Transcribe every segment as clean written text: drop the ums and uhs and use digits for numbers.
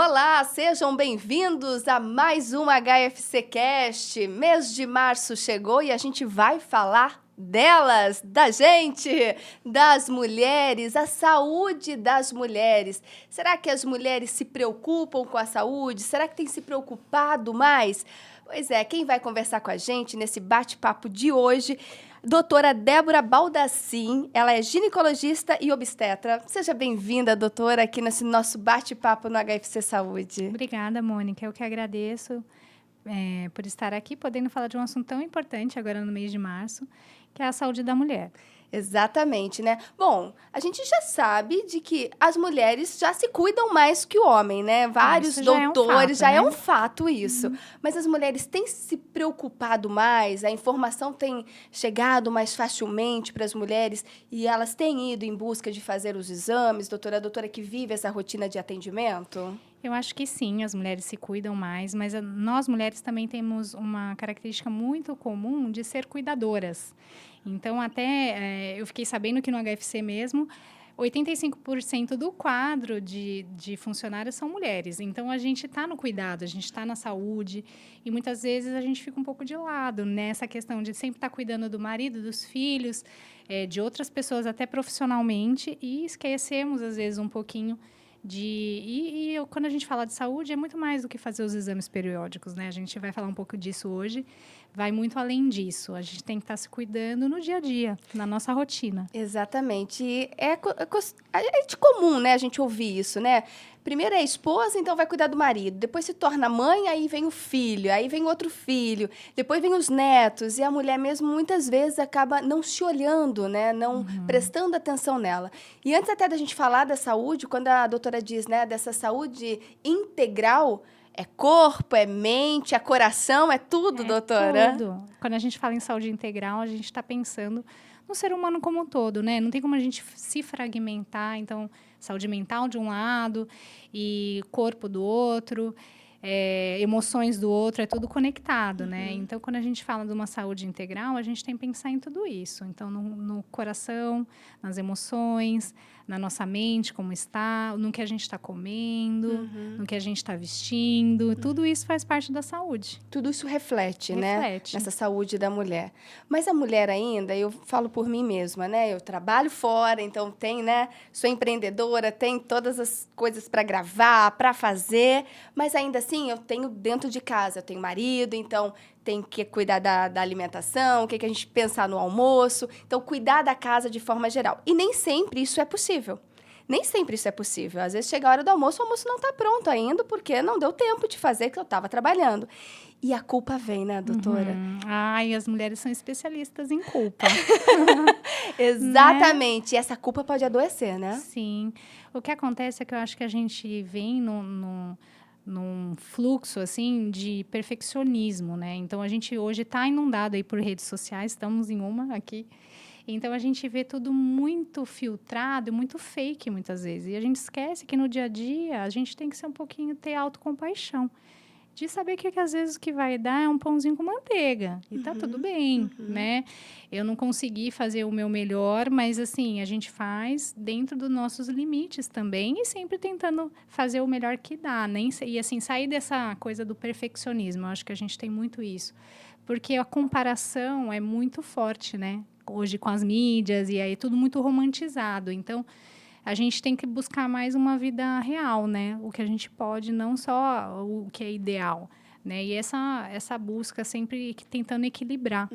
Olá, sejam bem-vindos a mais um HFC Cast. Mês de março chegou e a gente vai falar delas, da gente, das mulheres, a saúde das mulheres. Será que as mulheres se preocupam com a saúde? Será que têm se preocupado mais? Pois é, quem vai conversar com a gente nesse bate-papo de hoje, doutora Débora Baldassin, ela é ginecologista e obstetra. Seja bem-vinda, doutora, aqui nesse nosso bate-papo no HFC Saúde. Obrigada, Mônica. Eu que agradeço por estar aqui, podendo falar de um assunto tão importante agora no mês de março, que é a saúde da mulher. Exatamente, né? Bom, a gente já sabe de que as mulheres já se cuidam mais que o homem, né? Vários Isso já doutores, é um fato, já é né? um fato isso. Mas as mulheres têm se preocupado mais, a informação tem chegado mais facilmente para as mulheres e elas têm ido em busca de fazer os exames, doutora, a doutora que vive essa rotina de atendimento? Eu acho que sim, as mulheres se cuidam mais, mas nós mulheres também temos uma característica muito comum de ser cuidadoras. Então, eu fiquei sabendo que no HFC mesmo, 85% do quadro de funcionários são mulheres. Então, a gente está no cuidado, a gente está na saúde e muitas vezes a gente fica um pouco de lado nessa questão de sempre estar cuidando do marido, dos filhos, de outras pessoas, até profissionalmente, e esquecemos, às vezes, um pouquinho quando a gente fala de saúde, é muito mais do que fazer os exames periódicos, né? A gente vai falar um pouco disso hoje, vai muito além disso. A gente tem que estar se cuidando no dia a dia, na nossa rotina. Exatamente. E é de comum, né, a gente ouvir isso, né? Primeiro é a esposa, então vai cuidar do marido. Depois se torna mãe, aí vem o filho. Aí vem outro filho. Depois vem os netos. E a mulher mesmo, muitas vezes, acaba não se olhando, né? Não prestando atenção nela. E antes até da gente falar da saúde, quando a doutora diz, né, dessa saúde integral, é corpo, é mente, é coração, é tudo, doutora? Tudo. Quando a gente fala em saúde integral, a gente está pensando no ser humano como um todo, né? Não tem como a gente se fragmentar. Então, saúde mental de um lado e corpo do outro, emoções do outro, é tudo conectado, né? Então, quando a gente fala de uma saúde integral, a gente tem que pensar em tudo isso. Então, no coração, nas emoções, na nossa mente, como está, no que a gente está comendo, no que a gente está vestindo. Tudo isso faz parte da saúde. Tudo isso reflete, né? Reflete. Nessa saúde da mulher. Mas a mulher ainda, eu falo por mim mesma, né? Eu trabalho fora, então né? Sou empreendedora, tenho todas as coisas para gravar, para fazer, mas ainda assim eu tenho dentro de casa, eu tenho marido, então tem que cuidar da alimentação, o que a gente pensar no almoço, então cuidar da casa de forma geral. E nem sempre isso é possível. Nem sempre isso é possível. Às vezes chega a hora do almoço, o almoço não está pronto ainda, porque não deu tempo de fazer, que eu estava trabalhando. E a culpa vem, né, doutora? Ai, as mulheres são especialistas em culpa. Exatamente. Né? E essa culpa pode adoecer, né? Sim. O que acontece é que eu acho que a gente vem num fluxo, assim, de perfeccionismo, né? Então, a gente hoje está inundado aí por redes sociais, estamos em uma aqui. Então, a gente vê tudo muito filtrado, muito fake, muitas vezes. E a gente esquece que, no dia a dia, a gente tem que ser um pouquinho, ter autocompaixão. De saber que às vezes o que vai dar é um pãozinho com manteiga. E tá tudo bem, né? Eu não consegui fazer o meu melhor, mas, assim, a gente faz dentro dos nossos limites também e sempre tentando fazer o melhor que dá. E, assim, sair dessa coisa do perfeccionismo. Eu acho que a gente tem muito isso. Porque a comparação é muito forte, né? Hoje com as mídias e aí tudo muito romantizado. Então, a gente tem que buscar mais uma vida real, né? O que a gente pode, não só o que é ideal, né? E essa busca sempre tentando equilibrar.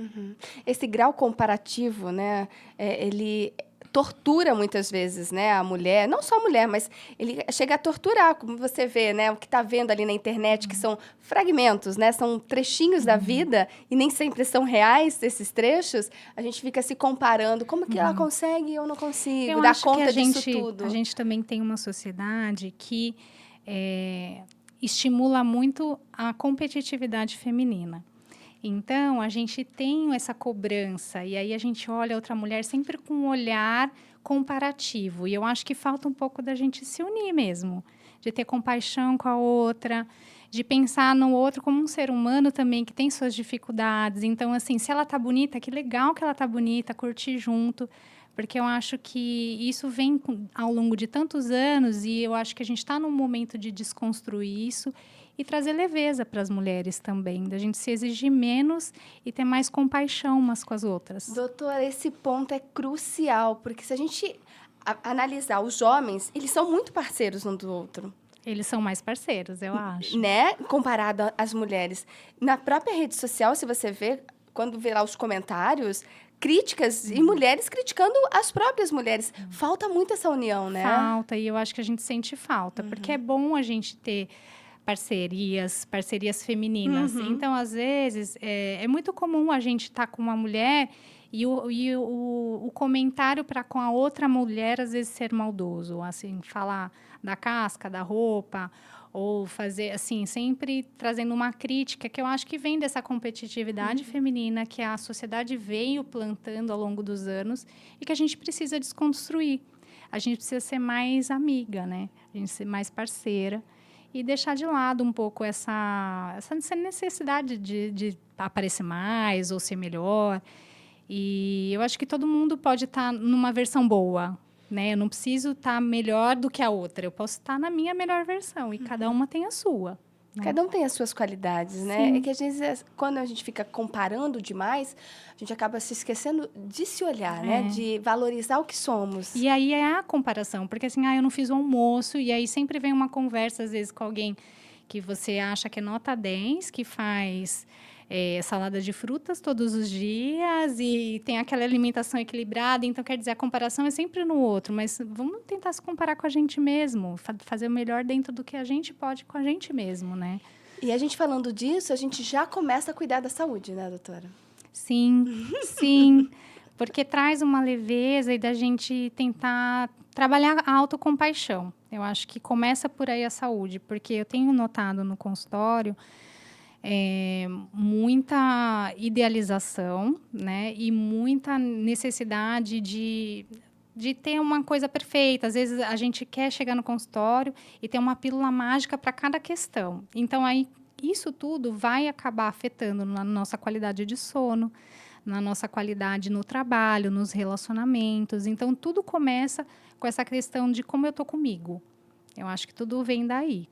Esse grau comparativo, né? Ele tortura muitas vezes, né, a mulher, não só a mulher, mas ele chega a torturar, como você vê, né, o que está vendo ali na internet, que são fragmentos, né, são trechinhos da vida, e nem sempre são reais esses trechos, a gente fica se comparando, como que ela consegue e eu não consigo, dar conta disso tudo. A gente também tem uma sociedade que estimula muito a competitividade feminina. Então, a gente tem essa cobrança, e aí a gente olha a outra mulher sempre com um olhar comparativo. E eu acho que falta um pouco da gente se unir mesmo, de ter compaixão com a outra, de pensar no outro como um ser humano também, que tem suas dificuldades. Então, assim, se ela tá bonita, que legal que ela tá bonita, curtir junto. porque eu acho que isso vem ao longo de tantos anos e eu acho que a gente está num momento de desconstruir isso e trazer leveza para as mulheres também, da gente se exigir menos e ter mais compaixão umas com as outras. Doutora, esse ponto é crucial, porque se a gente analisar os homens, eles são muito parceiros um do outro. Eles são mais parceiros, eu acho. Né? Comparado às mulheres. Na própria rede social, se você vê, quando vê lá os comentários, críticas e mulheres criticando as próprias mulheres. Falta muito essa união, né? Falta, e eu acho que a gente sente falta, porque é bom a gente ter parcerias femininas. Então, às vezes, é muito comum a gente estar com uma mulher e o comentário para com a outra mulher, às vezes, ser maldoso. Assim, falar da casca, da roupa, ou fazer, assim, sempre trazendo uma crítica, que eu acho que vem dessa competitividade feminina que a sociedade veio plantando ao longo dos anos e que a gente precisa desconstruir. A gente precisa ser mais amiga, né? A gente ser mais parceira e deixar de lado um pouco essa necessidade de aparecer mais ou ser melhor. E eu acho que todo mundo pode estar numa versão boa, né? Eu não preciso estar melhor do que a outra. Eu posso estar na minha melhor versão e cada uma tem a sua. Né? Cada um tem as suas qualidades, né? Sim. É que às vezes, quando a gente fica comparando demais, a gente acaba se esquecendo de se olhar, né? De valorizar o que somos. E aí é a comparação, porque assim, eu não fiz o almoço, e aí sempre vem uma conversa, às vezes, com alguém que você acha que é nota 10, que faz salada de frutas todos os dias e tem aquela alimentação equilibrada. Então, quer dizer, a comparação é sempre no outro, mas vamos tentar se comparar com a gente mesmo, fazer o melhor dentro do que a gente pode com a gente mesmo, né? E a gente falando disso, a gente já começa a cuidar da saúde, né, doutora? Sim, sim, porque traz uma leveza e da gente tentar trabalhar a autocompaixão. Eu acho que começa por aí a saúde, porque eu tenho notado no consultório muita idealização, né? E muita necessidade de ter uma coisa perfeita. Às vezes, a gente quer chegar no consultório e ter uma pílula mágica para cada questão. Então, aí, isso tudo vai acabar afetando na nossa qualidade de sono, na nossa qualidade no trabalho, nos relacionamentos. Então, tudo começa com essa questão de como eu estou comigo. Eu acho que tudo vem daí.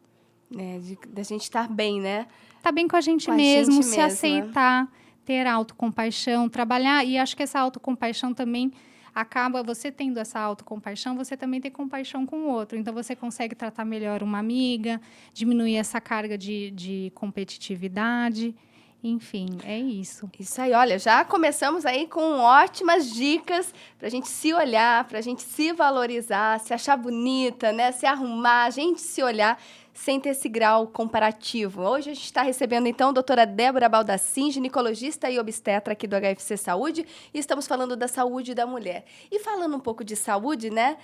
Da gente estar bem, né? Tá bem com a gente Com mesmo, a gente se mesma. aceitar, ter autocompaixão, trabalhar. E acho que essa autocompaixão também acaba, você tendo essa autocompaixão, você também tem compaixão com o outro. Então, você consegue tratar melhor uma amiga, diminuir essa carga de competitividade. Enfim, é isso. Isso aí, olha, já começamos aí com ótimas dicas para a gente se olhar, para a gente se valorizar, se achar bonita, né? Se arrumar, a gente se olhar sem ter esse grau comparativo. Hoje a gente está recebendo, então, a doutora Débora Baldassin, ginecologista e obstetra aqui do HFC Saúde, e estamos falando da saúde da mulher. E falando um pouco de saúde, né?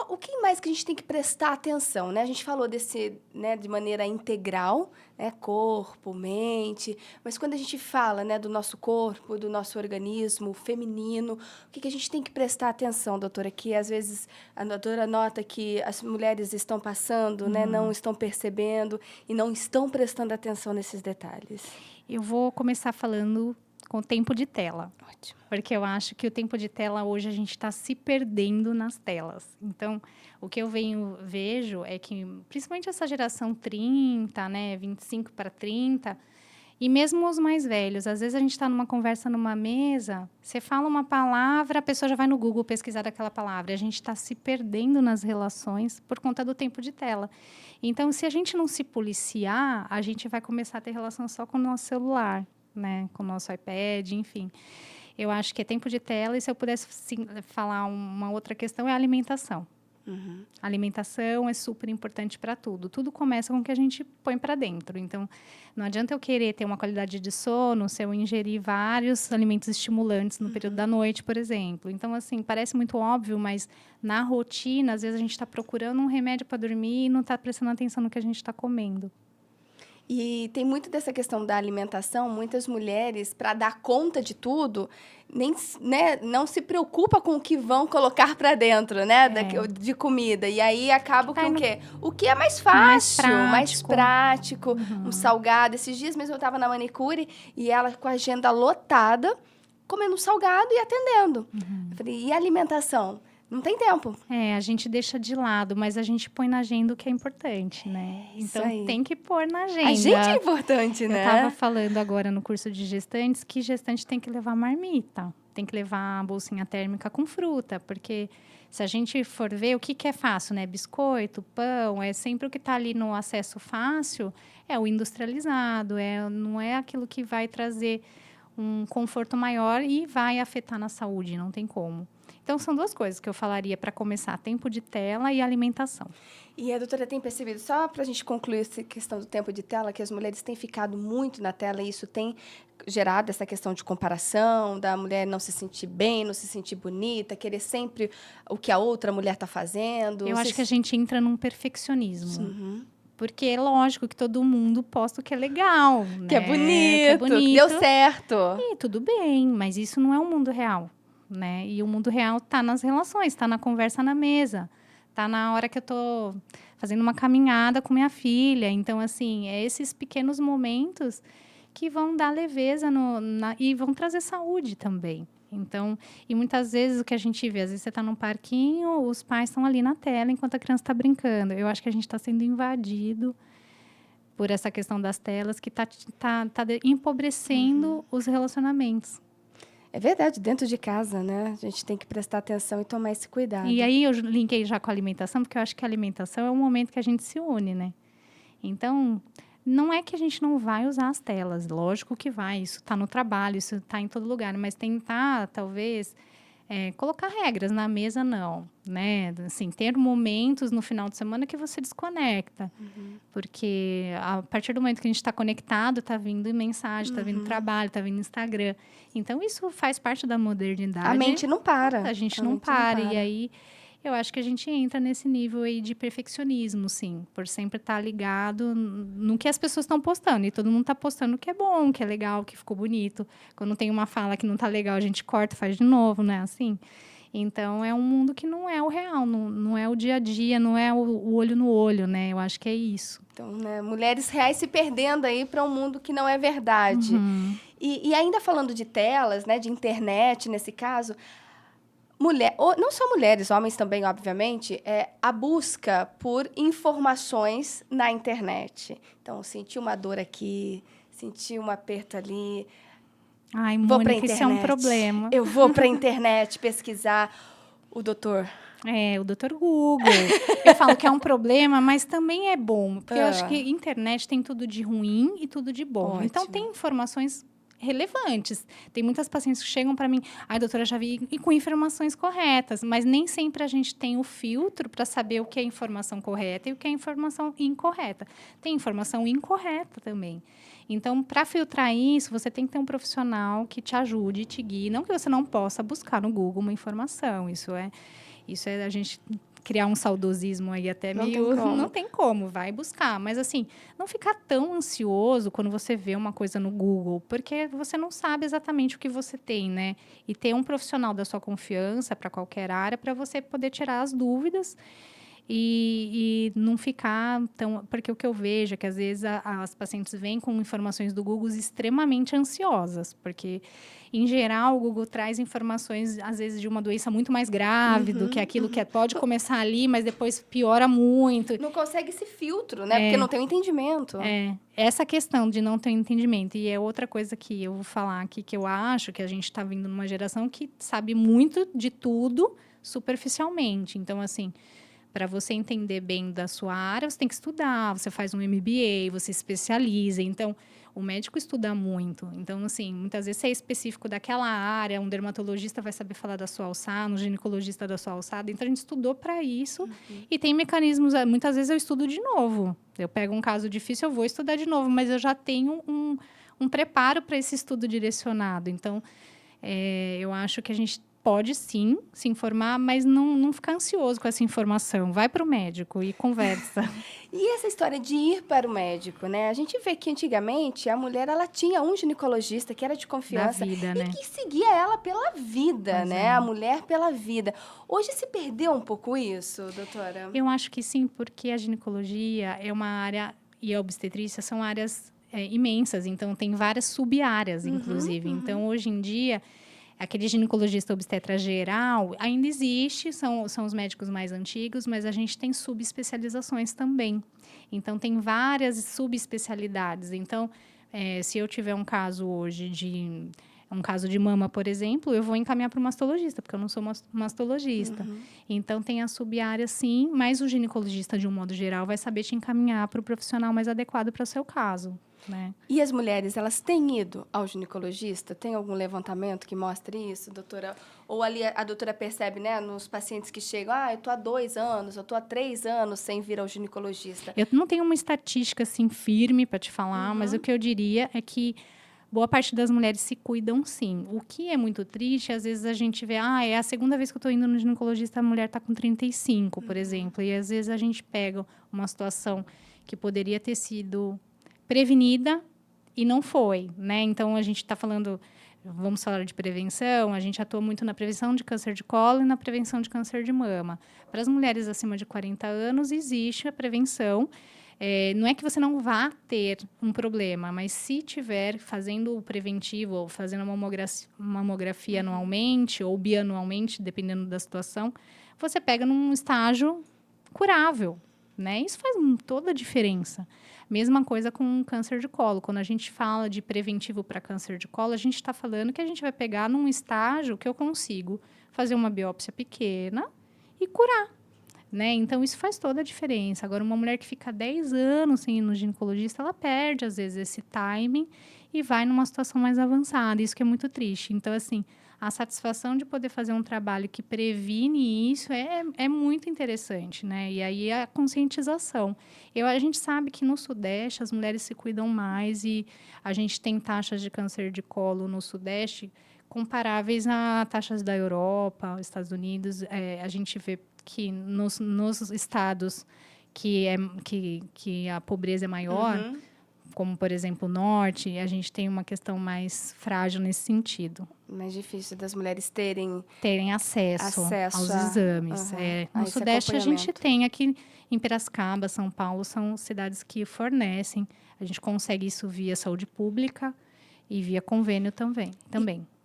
O que mais que a gente tem que prestar atenção, né? A gente falou desse, né, de maneira integral, né, corpo, mente, mas quando a gente fala, né, do nosso corpo, do nosso organismo feminino, o que a gente tem que prestar atenção, doutora? Que às vezes a doutora nota que as mulheres estão passando, né, não estão percebendo e não estão prestando atenção nesses detalhes. Eu vou começar falando com o tempo de tela. Ótimo. Porque eu acho que o tempo de tela hoje a gente está se perdendo nas telas. Então, o que eu vejo é que, principalmente essa geração 30, né, 25 para 30, e mesmo os mais velhos, às vezes a gente está numa conversa numa mesa, você fala uma palavra, a pessoa já vai no Google pesquisar aquela palavra. A gente está se perdendo nas relações por conta do tempo de tela. Então, se a gente não se policiar, a gente vai começar a ter relação só com o nosso celular, né, com o nosso iPad, enfim. Eu acho que é tempo de tela, e se eu pudesse falar uma outra questão, é a alimentação. A alimentação é super importante para tudo. Tudo começa com o que a gente põe para dentro. Então, não adianta eu querer ter uma qualidade de sono se eu ingerir vários alimentos estimulantes no período da noite, por exemplo. Então, assim, parece muito óbvio, mas na rotina, às vezes a gente está procurando um remédio para dormir e não está prestando atenção no que a gente está comendo. E tem muito dessa questão da alimentação, muitas mulheres, para dar conta de tudo, né, não se preocupa com o que vão colocar para dentro, né, de comida. E aí acaba com o quê? O que é mais fácil, mais prático, um salgado. Esses dias mesmo eu estava na manicure e ela com a agenda lotada, comendo um salgado e atendendo. Eu falei, e a alimentação? Não tem tempo. A gente deixa de lado, mas a gente põe na agenda o que é importante, né? Isso Então, aí. tem que pôr na agenda. A gente é importante, né? Eu estava falando agora no curso de gestantes que gestante tem que levar marmita, tem que levar a bolsinha térmica com fruta, porque se a gente for ver o que é fácil, né? Biscoito, pão, é sempre o que está ali no acesso fácil, é o industrializado, não é aquilo que vai trazer um conforto maior e vai afetar na saúde, não tem como. Então, são duas coisas que eu falaria para começar: tempo de tela e alimentação. E a doutora tem percebido, só para a gente concluir essa questão do tempo de tela, que as mulheres têm ficado muito na tela e isso tem gerado essa questão de comparação, da mulher não se sentir bem, não se sentir bonita, querer sempre o que a outra mulher está fazendo. Eu acho que a gente entra num perfeccionismo. Uhum. Porque é lógico que todo mundo posta o que é legal, né? Que é bonito, que deu certo. E tudo bem, mas isso não é o mundo real, né? E o mundo real está nas relações, está na conversa na mesa, está na hora que eu estou fazendo uma caminhada com minha filha. Então, assim, é esses pequenos momentos que vão dar leveza e vão trazer saúde também. Então, e muitas vezes o que a gente vê, às vezes você está num parquinho, os pais estão ali na tela enquanto a criança está brincando. Eu acho que a gente está sendo invadido por essa questão das telas que está empobrecendo os relacionamentos. É verdade, dentro de casa, né? A gente tem que prestar atenção e tomar esse cuidado. E aí eu linkei já com a alimentação, porque eu acho que a alimentação é um momento que a gente se une, né? Então, não é que a gente não vai usar as telas, lógico que vai, isso está no trabalho, isso está em todo lugar, mas tentar, talvez, colocar regras na mesa, não, né? Assim, ter momentos no final de semana que você desconecta, porque a partir do momento que a gente está conectado, está vindo mensagem, está vindo trabalho, está vindo Instagram, então isso faz parte da modernidade. A mente não para. A gente não para, e aí eu acho que a gente entra nesse nível aí de perfeccionismo, sim, por sempre estar ligado no que as pessoas estão postando. E todo mundo está postando o que é bom, que é legal, que ficou bonito. Quando tem uma fala que não está legal, a gente corta e faz de novo, né? Assim. Então, é um mundo que não é o real, não é o dia a dia, não é o olho no olho, né? Eu acho que é isso. Então, né, mulheres reais se perdendo aí para um mundo que não é verdade. E ainda falando de telas, né, de internet, nesse caso... não só mulheres, homens também, obviamente, a busca por informações na internet. Então, senti uma dor aqui, senti um aperto ali. Ai, vou pra Mônica, internet. isso é um problema. Eu vou para a internet pesquisar o doutor. O doutor Google. Eu falo que é um problema, mas também é bom. Porque eu acho que internet tem tudo de ruim e tudo de bom. Ótimo. Então, tem informações relevantes. Tem muitas pacientes que chegam para mim, doutora, já vi, e com informações corretas, mas nem sempre a gente tem o filtro para saber o que é informação correta e o que é informação incorreta. Tem informação incorreta também. Então, para filtrar isso, você tem que ter um profissional que te ajude, te guie. Não que você não possa buscar no Google uma informação. Isso é a gente criar um saudosismo aí até meio... Não tem como, vai buscar. Mas, assim, não ficar tão ansioso quando você vê uma coisa no Google, porque você não sabe exatamente o que você tem, né? E ter um profissional da sua confiança para qualquer área, para você poder tirar as dúvidas e não ficar tão... Porque o que eu vejo é que, às vezes, as pacientes vêm com informações do Google extremamente ansiosas, porque, em geral, o Google traz informações, às vezes, de uma doença muito mais grave do que aquilo que pode começar ali, mas depois piora muito. Não consegue esse filtro, né? Porque não tem o entendimento. Essa questão de não ter entendimento. E é outra coisa que eu vou falar aqui, que eu acho que a gente está vindo numa geração que sabe muito de tudo superficialmente. Então, assim... Para você entender bem da sua área, você tem que estudar, você faz um MBA, você se especializa. Então, o médico estuda muito. Então, assim, muitas vezes você é específico daquela área, um dermatologista vai saber falar da sua alçada, um ginecologista da sua alçada. Então, a gente estudou para isso e tem mecanismos... Muitas vezes eu estudo de novo. Eu pego um caso difícil, eu vou estudar de novo, mas eu já tenho um preparo para esse estudo direcionado. Então, eu acho que a gente... pode, sim, se informar, mas não ficar ansioso com essa informação. Vai para o médico e conversa. E essa história de ir para o médico, né? A gente vê que, antigamente, a mulher ela tinha um ginecologista que era de confiança. Da vida, né? E que seguia ela pela vida, Pois né? é. A mulher pela vida. Hoje se perdeu um pouco isso, doutora? Eu acho que sim, porque a ginecologia é uma área... E a obstetrícia são áreas imensas. Então, tem várias sub-áreas, inclusive. Então, hoje em dia... aquele ginecologista obstetra geral ainda existe, são os médicos mais antigos, mas a gente tem subespecializações também. Então, tem várias subespecialidades. Então, se eu tiver um caso hoje um caso de mama, por exemplo, eu vou encaminhar para o mastologista, porque eu não sou mastologista. Então, tem a sub-área, sim, mas o ginecologista, de um modo geral, vai saber te encaminhar para o profissional mais adequado para o seu caso, né? E as mulheres, elas têm ido ao ginecologista? Tem algum levantamento que mostre isso, doutora? Ou ali a doutora percebe, né, nos pacientes que chegam, eu tô há 2 anos, eu tô há 3 anos sem vir ao ginecologista. Eu não tenho uma estatística, assim, firme para te falar, mas o que eu diria é que boa parte das mulheres se cuidam, sim. O que é muito triste, às vezes a gente vê, é a segunda vez que eu estou indo no ginecologista, a mulher está com 35, por exemplo. E às vezes a gente pega uma situação que poderia ter sido prevenida e não foi, né? Então, a gente está falando, vamos falar de prevenção, a gente atua muito na prevenção de câncer de colo e na prevenção de câncer de mama. Para as mulheres acima de 40 anos, existe a prevenção. Não é que você não vá ter um problema, mas se tiver fazendo o preventivo ou fazendo a mamografia anualmente ou bianualmente, dependendo da situação, você pega num estágio curável, né? Isso faz toda a diferença. Mesma coisa com câncer de colo. Quando a gente fala de preventivo para câncer de colo, a gente está falando que a gente vai pegar num estágio que eu consigo fazer uma biópsia pequena e curar. Né? Então, isso faz toda a diferença. Agora, uma mulher que fica 10 anos sem ir no ginecologista, ela perde, às vezes, esse timing e vai numa situação mais avançada. Isso que é muito triste. Então, assim, a satisfação de poder fazer um trabalho que previne isso é muito interessante, né? E aí, a conscientização. A gente sabe que no Sudeste, as mulheres se cuidam mais e a gente tem taxas de câncer de colo no Sudeste comparáveis a taxas da Europa, Estados Unidos. A gente vê que nos estados que a pobreza é maior, como, por exemplo, o norte, a gente tem uma questão mais frágil nesse sentido. Mais difícil das mulheres terem acesso aos exames. No Sudeste, a gente tem aqui em Piracicaba, São Paulo, são cidades que fornecem. A gente consegue isso via saúde pública e via convênio também.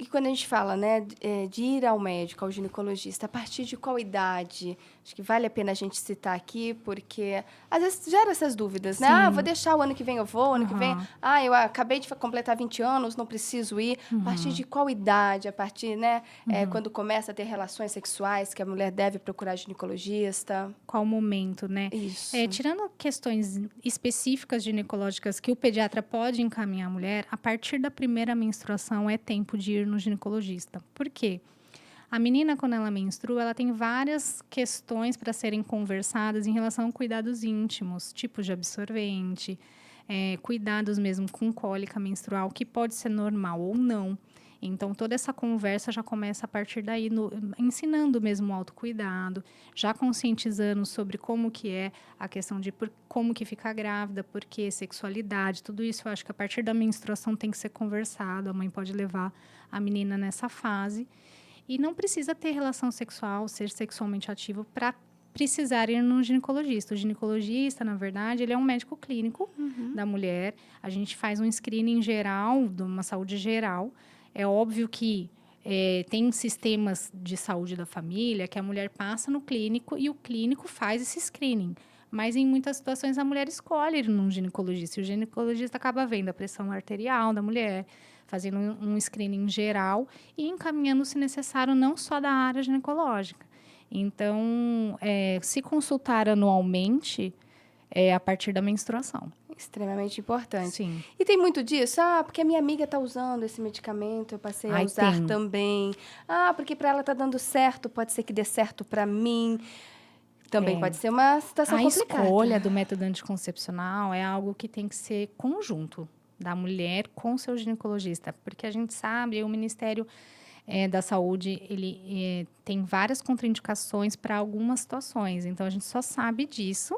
E quando a gente fala, né, de ir ao médico, ao ginecologista, a partir de qual idade? Acho que vale a pena a gente citar aqui, porque às vezes gera essas dúvidas, né? Vou deixar o ano que vem eu vou, ano que vem... eu acabei de completar 20 anos, não preciso ir. A partir de qual idade? A partir, né, quando começa a ter relações sexuais, que a mulher deve procurar ginecologista? Qual momento, né? Isso. Tirando questões específicas ginecológicas que o pediatra pode encaminhar a mulher, a partir da primeira menstruação é tempo de ir no ginecologista. Por quê? A menina, quando ela menstrua, ela tem várias questões para serem conversadas em relação a cuidados íntimos, tipos de absorvente, cuidados mesmo com cólica menstrual, que pode ser normal ou não. Então, toda essa conversa já começa a partir daí, ensinando mesmo o autocuidado, já conscientizando sobre como que é a questão de como que fica grávida, por que sexualidade, tudo isso eu acho que a partir da menstruação tem que ser conversado, a mãe pode levar a menina nessa fase. E não precisa ter relação sexual, ser sexualmente ativo para precisar ir no ginecologista. O ginecologista, na verdade, ele é um médico clínico da mulher. A gente faz um screening geral, de uma saúde geral. É óbvio que tem sistemas de saúde da família que a mulher passa no clínico e o clínico faz esse screening. Mas, em muitas situações, a mulher escolhe ir num ginecologista. E o ginecologista acaba vendo a pressão arterial da mulher, fazendo um screening geral e encaminhando, se necessário, não só da área ginecológica. Então, se consultar anualmente a partir da menstruação. Extremamente importante. Sim. E tem muito disso? Porque a minha amiga está usando esse medicamento, eu passei a usar também. Porque para ela está dando certo, pode ser que dê certo para mim. Também pode ser uma situação complicada. A escolha do método anticoncepcional é algo que tem que ser conjunto da mulher com seu ginecologista, porque a gente sabe, o Ministério da Saúde, ele tem várias contraindicações para algumas situações. Então, a gente só sabe disso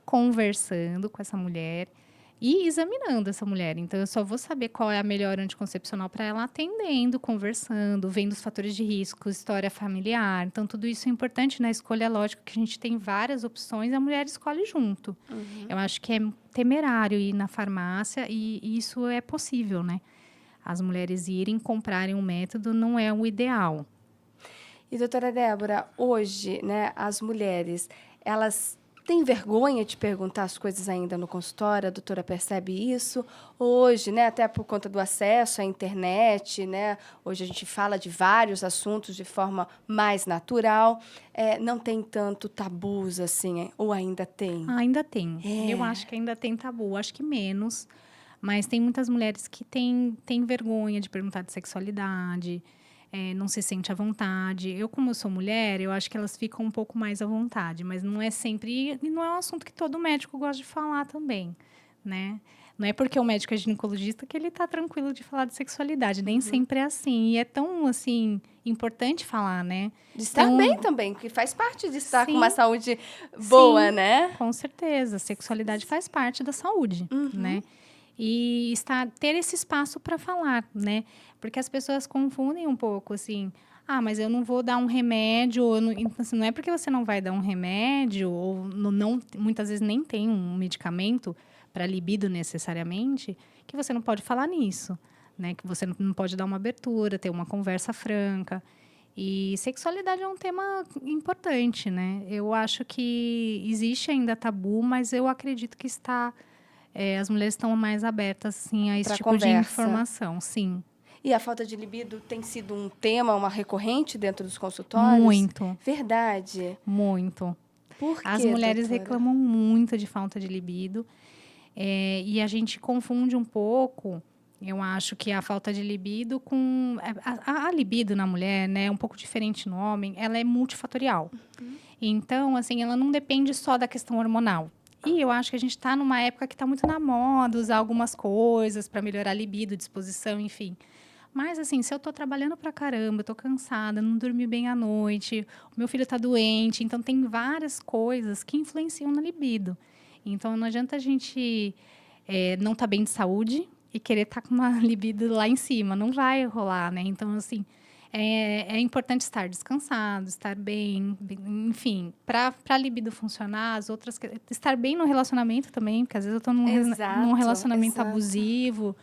conversando com essa mulher e examinando essa mulher. Então, eu só vou saber qual é a melhor anticoncepcional para ela atendendo, conversando, vendo os fatores de risco, história familiar. Então, tudo isso é importante na escolha. Lógico que a gente tem várias opções e a mulher escolhe junto. Eu acho que é temerário ir na farmácia e isso é possível, né? as mulheres irem comprarem um método não é o ideal. E, doutora Débora, hoje, né, as mulheres, elas têm vergonha de perguntar as coisas ainda no consultório? A doutora percebe isso? Hoje, né, até por conta do acesso à internet, né, hoje a gente fala de vários assuntos de forma mais natural, não tem tanto tabus assim, ou ainda tem? Ainda tem. É. Eu acho que ainda tem tabu, acho que menos. Mas tem muitas mulheres que têm vergonha de perguntar de sexualidade, não se sente à vontade. Como eu sou mulher, eu acho que elas ficam um pouco mais à vontade, mas não é sempre, e não é um assunto que todo médico gosta de falar também, né? Não é porque o médico é ginecologista que ele está tranquilo de falar de sexualidade, nem sempre é assim. E é tão, assim, importante falar, né? De estar Então, bem também, que faz parte de estar com sim, uma saúde boa, sim, né? com certeza. Sexualidade faz parte da saúde, né? E ter esse espaço para falar, né? Porque as pessoas confundem um pouco, assim, mas eu não vou dar um remédio, ou então, assim, não é porque você não vai dar um remédio, ou não, muitas vezes nem tem um medicamento para libido necessariamente, que você não pode falar nisso, né? Que você não pode dar uma abertura, ter uma conversa franca. E sexualidade é um tema importante, né? Eu acho que existe ainda tabu, mas eu acredito que as mulheres estão mais abertas, assim, a esse Pra tipo de conversa. informação, sim. E a falta de libido tem sido um tema, uma recorrente dentro dos consultórios? Muito, Verdade. muito. Por As quê, mulheres doutora? reclamam muito de falta de libido. E a gente confunde um pouco, eu acho que a falta de libido com... A libido na mulher, né, é um pouco diferente no homem, ela é multifatorial. Então, assim, ela não depende só da questão hormonal. E eu acho que a gente está numa época que está muito na moda, usar algumas coisas para melhorar a libido, disposição, enfim. Mas, assim, se eu estou trabalhando pra caramba, estou cansada, não dormi bem à noite, o meu filho está doente, então tem várias coisas que influenciam na libido. Então, não adianta a gente não estar bem de saúde e querer estar com uma libido lá em cima. Não vai rolar, né? Então, assim, é importante estar descansado, estar bem, enfim, para a libido funcionar, estar bem no relacionamento também, porque às vezes eu estou num relacionamento abusivo,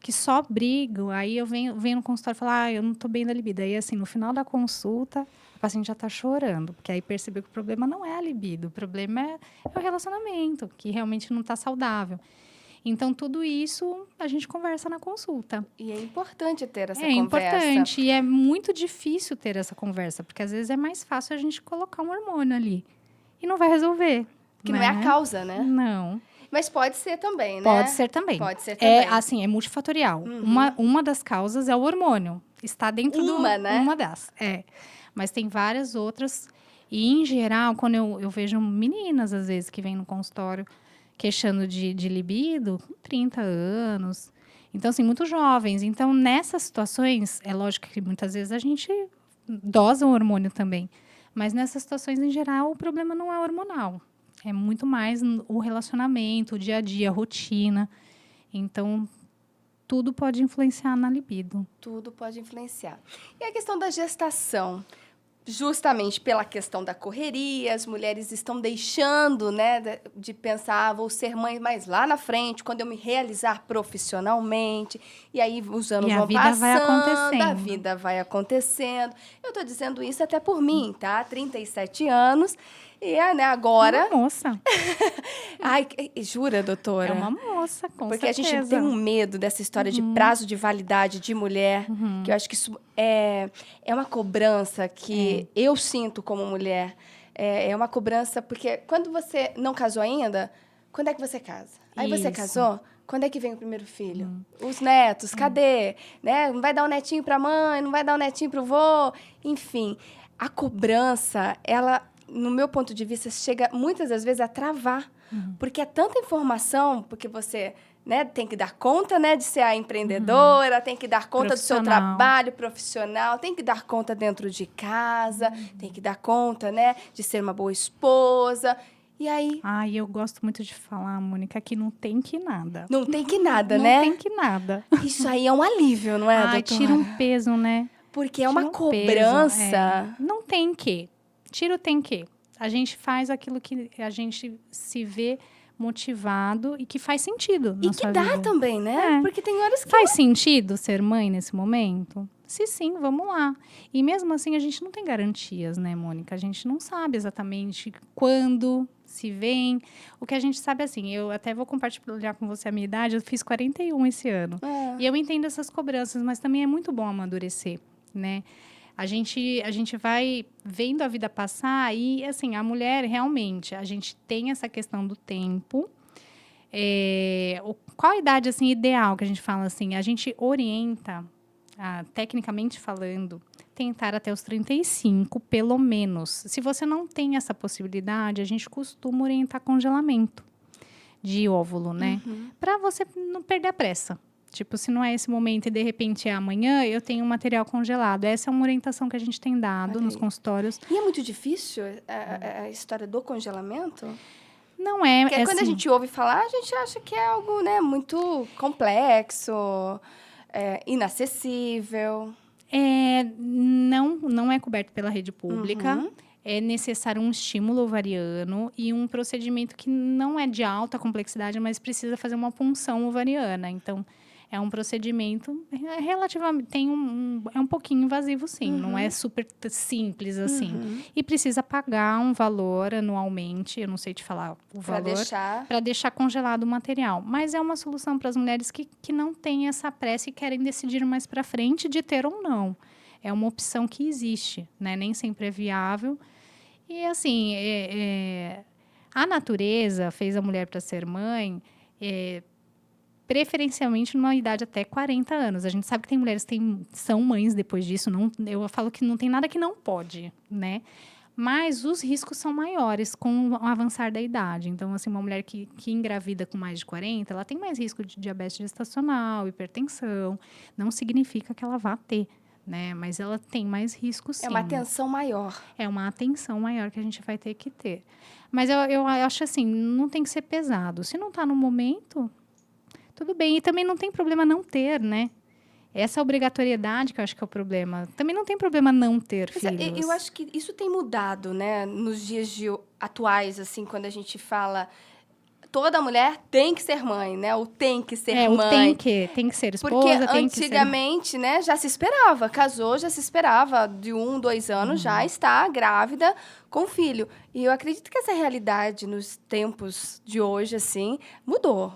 que só brigo, aí eu venho no consultório e falo, eu não estou bem da libido. Aí, assim, no final da consulta, o paciente já está chorando, porque aí percebeu que o problema não é a libido, o problema é o relacionamento, que realmente não está saudável. Então, tudo isso a gente conversa na consulta. E é importante ter essa conversa. É importante, e é muito difícil ter essa conversa, porque às vezes é mais fácil a gente colocar um hormônio ali e não vai resolver. Que não é a causa, né? Não. Mas pode ser também, né? Pode ser também. Pode ser também. É multifatorial. Uma das causas é o hormônio. Está dentro né? Uma das. Mas tem várias outras. E, em geral, quando eu vejo meninas, às vezes, que vêm no consultório queixando de libido, com 30 anos. Então, assim, muito jovens. Então, nessas situações, é lógico que muitas vezes a gente dosa o hormônio também. Mas nessas situações, em geral, o problema não é hormonal. É muito mais o relacionamento, o dia a dia, a rotina. Então, tudo pode influenciar na libido. Tudo pode influenciar. E a questão da gestação? Justamente pela questão da correria, as mulheres estão deixando, né, de pensar, vou ser mãe mais lá na frente, quando eu me realizar profissionalmente. E aí os anos vão passando, a vida vai acontecendo. Eu estou dizendo isso até por mim, tá? 37 anos. E né, agora... É uma moça. Ai, jura, doutora? É uma moça, com Porque certeza. a gente tem um medo dessa história de prazo de validade de mulher, que eu acho que isso é uma cobrança que eu sinto como mulher. É uma cobrança, porque quando você não casou ainda, quando é que você casa? Aí você casou, quando é que vem o primeiro filho? Os netos, cadê? Né? Não vai dar um netinho para a mãe, não vai dar um netinho para o vô, enfim. A cobrança, ela... no meu ponto de vista, chega muitas das vezes a travar. Porque é tanta informação, porque você, né, tem que dar conta, né, de ser a empreendedora, tem que dar conta do seu trabalho profissional, tem que dar conta dentro de casa, tem que dar conta, né, de ser uma boa esposa. E aí... eu gosto muito de falar, Mônica, que não tem que nada. Não tem que nada, né? Não tem que nada. Isso aí é um alívio, não é, doutora? Tira um peso, né? Porque é uma cobrança. Não tem que. Tira o tem que. A gente faz aquilo que a gente se vê motivado e que faz sentido E na que sua dá vida. também, né? É. Porque tem horas que... Faz sentido ser mãe nesse momento? Se sim, vamos lá. E mesmo assim, a gente não tem garantias, né, Mônica? A gente não sabe exatamente quando, se vem. O que a gente sabe, assim, eu até vou compartilhar com você a minha idade, eu fiz 41 esse ano. E eu entendo essas cobranças, mas também é muito bom amadurecer, né? A gente vai vendo a vida passar e, assim, a mulher, realmente, a gente tem essa questão do tempo. Qual a idade, assim, ideal que a gente fala, assim? A gente orienta, tecnicamente falando, tentar até os 35, pelo menos. Se você não tem essa possibilidade, a gente costuma orientar congelamento de óvulo, né? Para você não perder a pressa. Tipo, se não é esse momento e de repente é amanhã, eu tenho um material congelado. Essa é uma orientação que a gente tem dado nos consultórios. E é muito difícil a história do congelamento? Não é, Porque quando a gente ouve falar, a gente acha que é algo, né, muito complexo, inacessível. Não é coberto pela rede pública. É necessário um estímulo ovariano e um procedimento que não é de alta complexidade, mas precisa fazer uma punção ovariana. Então, é um procedimento relativamente... é um pouquinho invasivo, sim. Não é super simples assim. E precisa pagar um valor anualmente, eu não sei te falar o valor, para deixar congelado o material. Mas é uma solução para as mulheres que não têm essa pressa e querem decidir mais para frente de ter ou não. É uma opção que existe, né? Nem sempre é viável. E, assim, a natureza fez a mulher para ser mãe... preferencialmente numa idade até 40 anos. A gente sabe que tem mulheres que são mães depois disso. Eu falo que não tem nada que não pode, né? Mas os riscos são maiores com o avançar da idade. Então, assim, uma mulher que engravida com mais de 40, ela tem mais risco de diabetes gestacional, hipertensão. Não significa que ela vá ter, né? Mas ela tem mais risco, sim. É uma atenção maior. É uma atenção maior que a gente vai ter que ter. Mas eu acho assim, não tem que ser pesado. Se não está no momento... tudo bem. E também não tem problema não ter, né? Essa obrigatoriedade que eu acho que é o problema. Também não tem problema não ter filhos. Eu acho que isso tem mudado, né? Nos dias atuais, assim, quando a gente fala... toda mulher tem que ser mãe, né? Ou tem que ser mãe. Tem que ser esposa, porque tem que ser... antigamente, né, já se esperava. Casou, já se esperava. De 1, 2 anos, já está grávida com filho. E eu acredito que essa realidade, nos tempos de hoje, assim, mudou.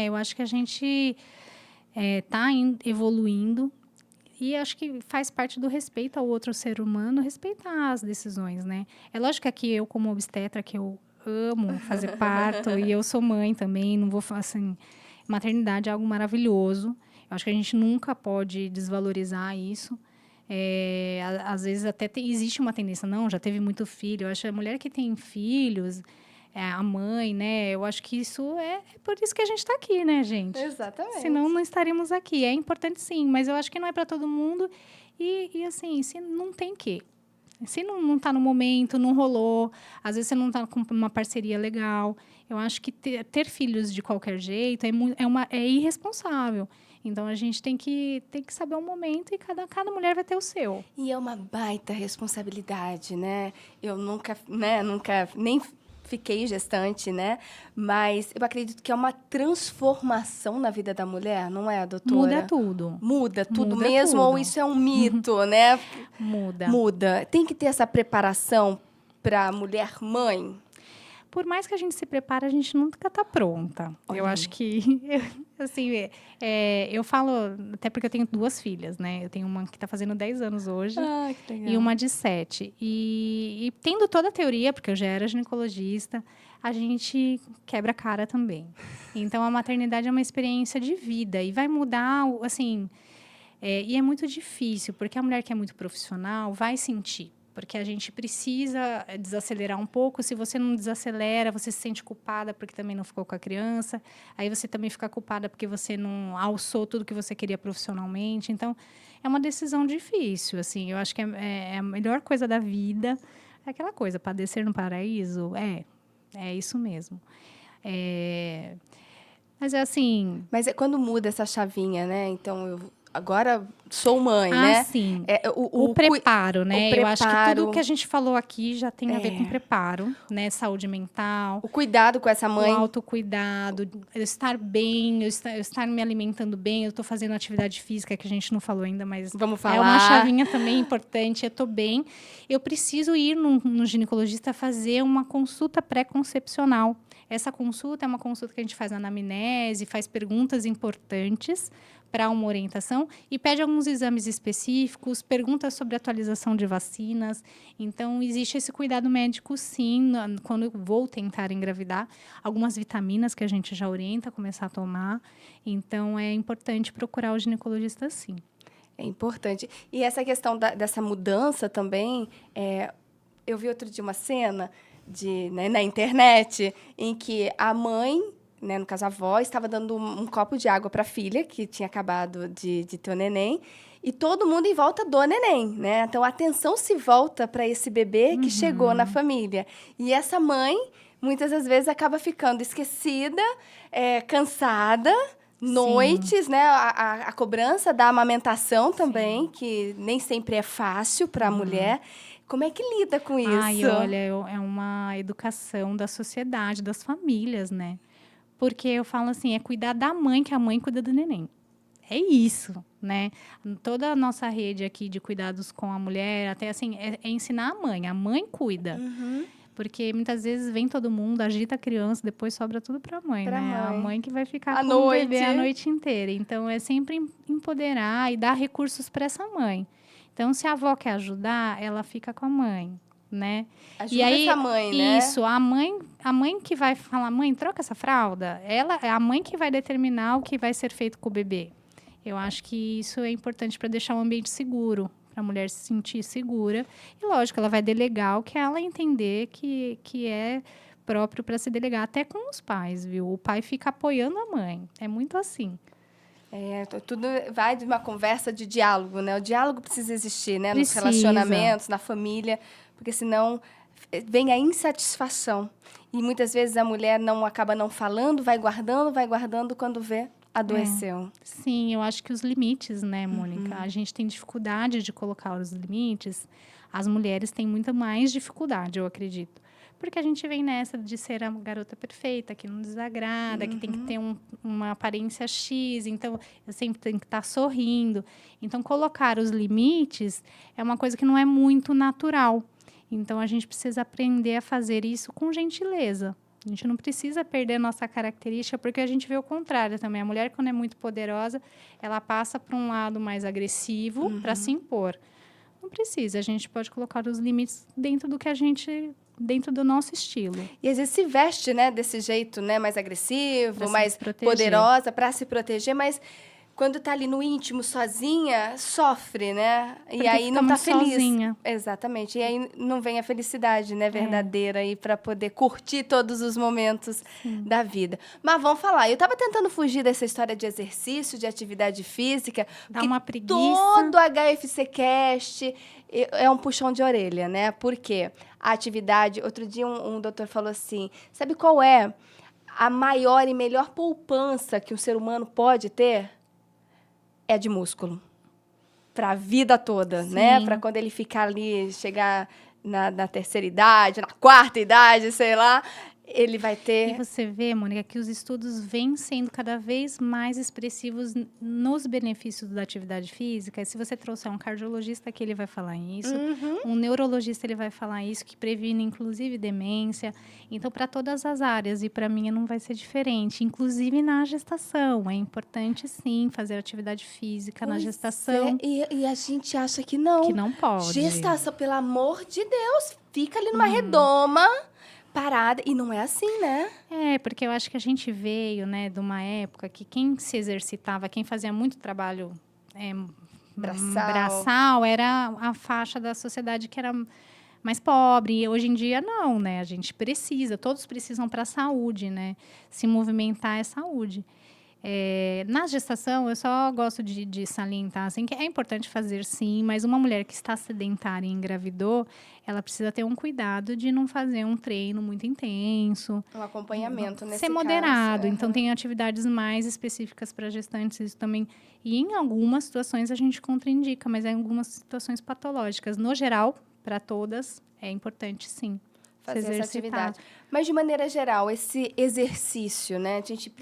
Eu acho que a gente está evoluindo e acho que faz parte do respeito ao outro ser humano, respeitar as decisões, né? É lógico que aqui eu, como obstetra, que eu amo fazer parto e eu sou mãe também, não vou assim... maternidade é algo maravilhoso. Eu acho que a gente nunca pode desvalorizar isso. Às vezes até existe uma tendência, não, já teve muito filho. Eu acho que a mulher que tem filhos... a mãe, né? Eu acho que isso é por isso que a gente está aqui, né, gente? Exatamente. Senão não estaríamos aqui. É importante, sim, mas eu acho que não é para todo mundo. E assim, se não tem que. Se não está no momento, não rolou, às vezes você não está com uma parceria legal. Eu acho que ter filhos de qualquer jeito é irresponsável. Então, a gente tem que saber o momento e cada mulher vai ter o seu. E é uma baita responsabilidade, né? Eu nunca nem fiquei gestante, né? Mas eu acredito que é uma transformação na vida da mulher, não é, doutora? Muda tudo. Muda tudo Muda mesmo, tudo. ou isso é um mito, né? Muda. Muda. Tem que ter essa preparação para a mulher mãe? Por mais que a gente se prepare, a gente nunca está pronta. Olha eu aí. acho que, assim, eu falo, até porque eu tenho 2 filhas, né? Eu tenho uma que está fazendo 10 anos hoje Que legal. e uma de 7. E tendo toda a teoria, porque eu já era ginecologista, a gente quebra a cara também. Então, a maternidade é uma experiência de vida e vai mudar, assim... e é muito difícil, porque a mulher que é muito profissional vai sentir. Porque a gente precisa desacelerar um pouco. Se você não desacelera, você se sente culpada porque também não ficou com a criança. Aí você também fica culpada porque você não alçou tudo que você queria profissionalmente. Então, é uma decisão difícil, assim. Eu acho que é a melhor coisa da vida. É aquela coisa, padecer no paraíso. É isso mesmo. Mas é assim... Mas é quando muda essa chavinha, né? Então, agora sou mãe, Ah, né? sim. O O preparo, né? Eu acho que preparo, tudo que a gente falou aqui já tem a ver com preparo, né? Saúde mental, o cuidado com essa o mãe. autocuidado, eu estar bem, eu estar me alimentando bem, eu estou fazendo atividade física, que a gente não falou ainda, mas Vamos é uma falar. chavinha também importante, eu estou bem. Eu preciso ir no ginecologista fazer uma consulta pré-concepcional. Essa consulta é uma consulta que a gente faz na anamnese, faz perguntas importantes para uma orientação e pede alguns exames específicos, perguntas sobre atualização de vacinas. Então, existe esse cuidado médico, sim, quando eu vou tentar engravidar. Algumas vitaminas que a gente já orienta a começar a tomar. Então, é importante procurar o ginecologista, sim. É importante. E essa questão dessa mudança também, eu vi outro dia uma cena né, na internet em que a mãe, né, no caso a avó, estava dando um copo de água para a filha, que tinha acabado de ter o neném, e todo mundo em volta do neném, né? Então, a atenção se volta para esse bebê que chegou na família. E essa mãe, muitas das vezes, acaba ficando esquecida, cansada, noites, né? A cobrança da amamentação também, que nem sempre é fácil para a mulher. Como é que lida com isso? Ai, olha, é uma educação da sociedade, das famílias, né? Porque eu falo assim, é cuidar da mãe, que a mãe cuida do neném. É isso, né? Toda a nossa rede aqui de cuidados com a mulher, até assim, é ensinar a mãe cuida. Porque muitas vezes vem todo mundo, agita a criança, depois sobra tudo para a mãe, Pra né? A mãe. mãe que vai ficar À com o noite. bebê a noite inteira. Então, é sempre empoderar e dar recursos para essa mãe. Então, se a avó quer ajudar, ela fica com a mãe, né? Ajuda E aí, essa mãe, né? isso, a mãe que vai falar, mãe, troca essa fralda, ela é a mãe que vai determinar o que vai ser feito com o bebê. Eu acho que isso é importante para deixar um ambiente seguro, para a mulher se sentir segura. E, lógico, ela vai delegar o que ela entender que é próprio para se delegar, até com os pais, viu? O pai fica apoiando a mãe. É muito assim. Tudo vai de uma conversa de diálogo, né? O diálogo precisa existir, né? Nos Precisa. relacionamentos, na família, porque senão vem a insatisfação. E muitas vezes a mulher acaba não falando, vai guardando, quando vê, adoeceu. Sim, eu acho que os limites, né, Mônica? A gente tem dificuldade de colocar os limites. As mulheres têm muito mais dificuldade, eu acredito. Porque a gente vem nessa de ser a garota perfeita, que não desagrada, que tem que ter uma aparência X. Então, eu sempre tenho que estar sorrindo. Então, colocar os limites é uma coisa que não é muito natural. Então, a gente precisa aprender a fazer isso com gentileza. A gente não precisa perder nossa característica, porque a gente vê o contrário também. A mulher, quando é muito poderosa, ela passa para um lado mais agressivo para se impor. Não precisa, a gente pode colocar os limites dentro do nosso estilo. E às vezes se veste, né, desse jeito, né, mais agressivo, Pra se mais proteger. poderosa, para se proteger, mas quando tá ali no íntimo, sozinha, sofre, né? Porque e aí fica não tá muito feliz. sozinha. Exatamente. E aí não vem a felicidade, né, verdadeira aí para poder curtir todos os momentos da vida. Mas vamos falar, eu tava tentando fugir dessa história de exercício, de atividade física, Dá porque uma preguiça. todo HFC Cast é um puxão de orelha, né? Porque a atividade, outro dia um doutor falou assim, sabe qual é a maior e melhor poupança que um ser humano pode ter? É de músculo. Para a vida toda, né? Para quando ele ficar ali, chegar na terceira idade, na quarta idade, sei lá, ele vai E ter... você vê, Mônica, que os estudos vêm sendo cada vez mais expressivos nos benefícios da atividade física. E se você trouxer um cardiologista aqui, ele vai falar isso. Um neurologista, ele vai falar isso, que previne, inclusive, demência. Então, para todas as áreas. E para mim, não vai ser diferente. Inclusive, na gestação. É importante, sim, fazer atividade física na gestação. E a gente acha que não. Que não pode. Gestação, pelo amor de Deus. Fica ali numa redoma... parada, e não é assim, né? Porque eu acho que a gente veio, né, de uma época que quem se exercitava, quem fazia muito trabalho braçal, era a faixa da sociedade que era mais pobre. E hoje em dia, não, né? A gente precisa, todos precisam para a saúde, né? Se movimentar é saúde. Na gestação, eu só gosto de salientar, assim, que é importante fazer sim, mas uma mulher que está sedentária e engravidou, ela precisa ter um cuidado de não fazer um treino muito intenso. Um acompanhamento nesse Ser caso. moderado. Então, tem atividades mais específicas para gestantes, isso também. E em algumas situações a gente contraindica, mas em algumas situações patológicas. No geral, para todas, é importante sim. Fazer se essa exercitar. atividade. Mas, de maneira geral, esse exercício, né? A gente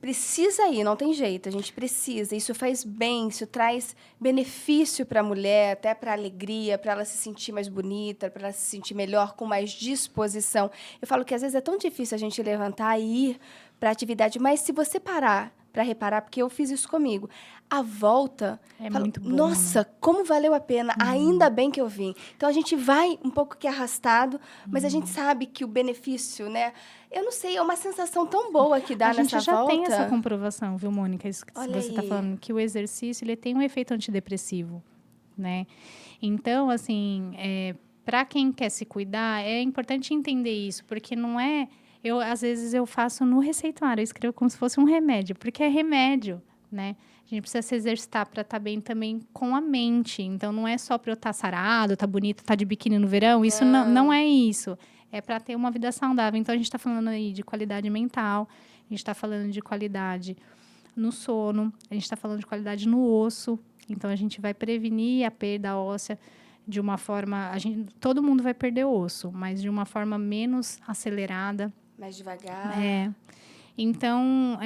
precisa ir, não tem jeito, a gente precisa. Isso faz bem, isso traz benefício para a mulher, até para a alegria, para ela se sentir mais bonita, para ela se sentir melhor, com mais disposição. Eu falo que às vezes é tão difícil a gente levantar e ir para a atividade, mas se você parar para reparar, porque eu fiz isso comigo, a volta, Muito bom. nossa, como valeu a pena, ainda bem que eu vim. Então, a gente vai um pouco que arrastado, mas a gente sabe que o benefício, né? Eu não sei, é uma sensação tão boa que dá nessa volta. A gente já tem essa comprovação, viu, Mônica? Isso que Olha você está aí. falando, que o exercício ele tem um efeito antidepressivo, né? Então, assim, para quem quer se cuidar, é importante entender isso, porque não é... às vezes, eu faço no receituário, eu escrevo como se fosse um remédio, porque é remédio, né? A gente precisa se exercitar para estar bem também com a mente. Então, não é só para eu estar sarado, estar bonito, estar de biquíni no verão. Isso não é isso. É para ter uma vida saudável. Então, a gente está falando aí de qualidade mental, a gente está falando de qualidade no sono, a gente está falando de qualidade no osso. Então, a gente vai prevenir a perda óssea de uma forma... todo mundo vai perder osso, mas de uma forma menos acelerada. Mais devagar. Então,